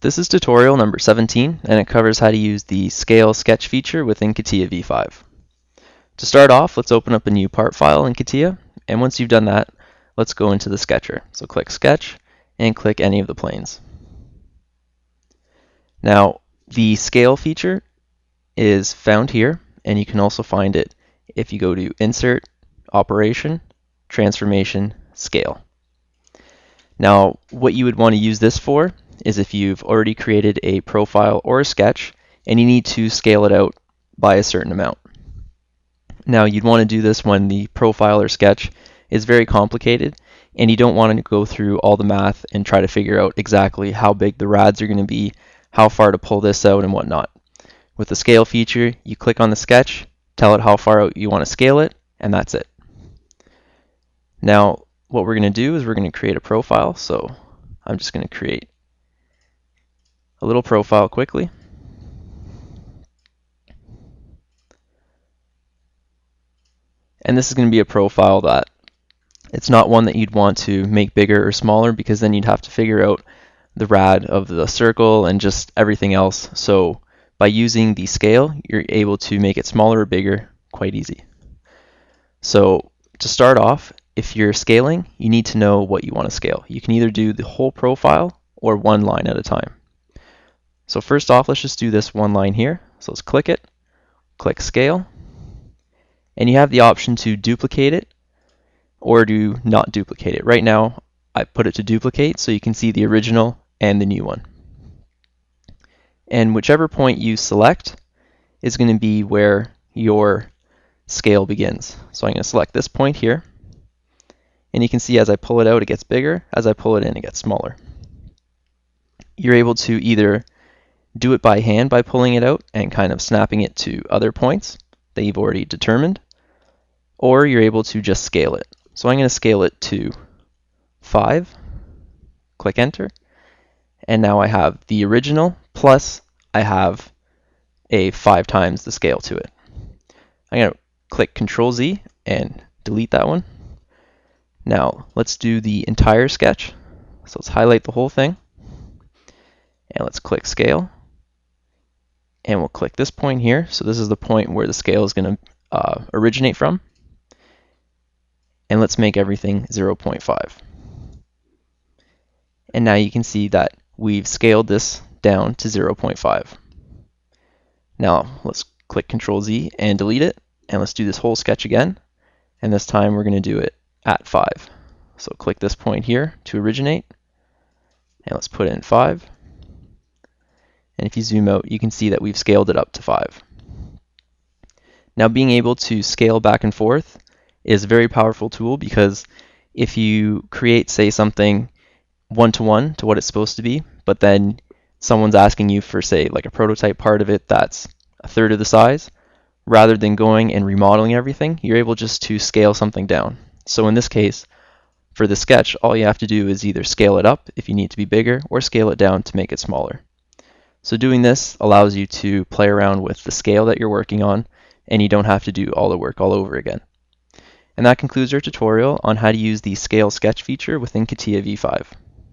This is tutorial number 17, and it covers how to use the Scale Sketch feature within CATIA V5. To start off, let's open up a new part file in CATIA, and once you've done that, let's go into the Sketcher. So click Sketch, and click any of the planes. Now, the Scale feature is found here, and you can also find it if you go to Insert, Operation, Transformation, Scale. Now, what you would want to use this for is if you've already created a profile or a sketch and you need to scale it out by a certain amount. Now, you'd want to do this when the profile or sketch is very complicated and you don't want to go through all the math and try to figure out exactly how big the rads are going to be, how far to pull this out, and whatnot. With the scale feature, you click on the sketch, tell it how far out you want to scale it, and that's it. Now, what we're going to do is we're going to create a profile. So I'm just going to create a little profile quickly. And this is going to be a profile that it's not one that you'd want to make bigger or smaller, because then you'd have to figure out the rad of the circle and just everything else. So by using the scale, you're able to make it smaller or bigger quite easy. So to start off, if you're scaling, you need to know what you want to scale. You can either do the whole profile or one line at a time. So first off, let's just do this one line here. So let's click it, click Scale, and you have the option to duplicate it or do not duplicate it. Right now, I put it to duplicate so you can see the original and the new one. And whichever point you select is going to be where your scale begins. So I'm going to select this point here, and you can see as I pull it out, it gets bigger. As I pull it in, it gets smaller. You're able to either do it by hand by pulling it out and kind of snapping it to other points that you've already determined, or you're able to just scale it. So I'm going to scale it to 5, click Enter, and now I have the original plus I have a 5 times the scale to it. I'm going to click Control Z and delete that one. Now let's do the entire sketch. So let's highlight the whole thing, and let's click Scale. And we'll click this point here. So this is the point where the scale is going to originate from. And let's make everything 0.5. And now you can see that we've scaled this down to 0.5. Now let's click Control Z and delete it. And let's do this whole sketch again. And this time we're going to do it at 5. So click this point here to originate. And let's put in 5. And if you zoom out, you can see that we've scaled it up to 5. Now, being able to scale back and forth is a very powerful tool, because if you create, say, something one-to-one to what it's supposed to be, but then someone's asking you for, say, like a prototype part of it that's a third of the size, rather than going and remodeling everything, you're able just to scale something down. So in this case, for the sketch, all you have to do is either scale it up if you need to be bigger, or scale it down to make it smaller. So doing this allows you to play around with the scale that you're working on, and you don't have to do all the work all over again. And that concludes our tutorial on how to use the Scale Sketch feature within CATIA V5.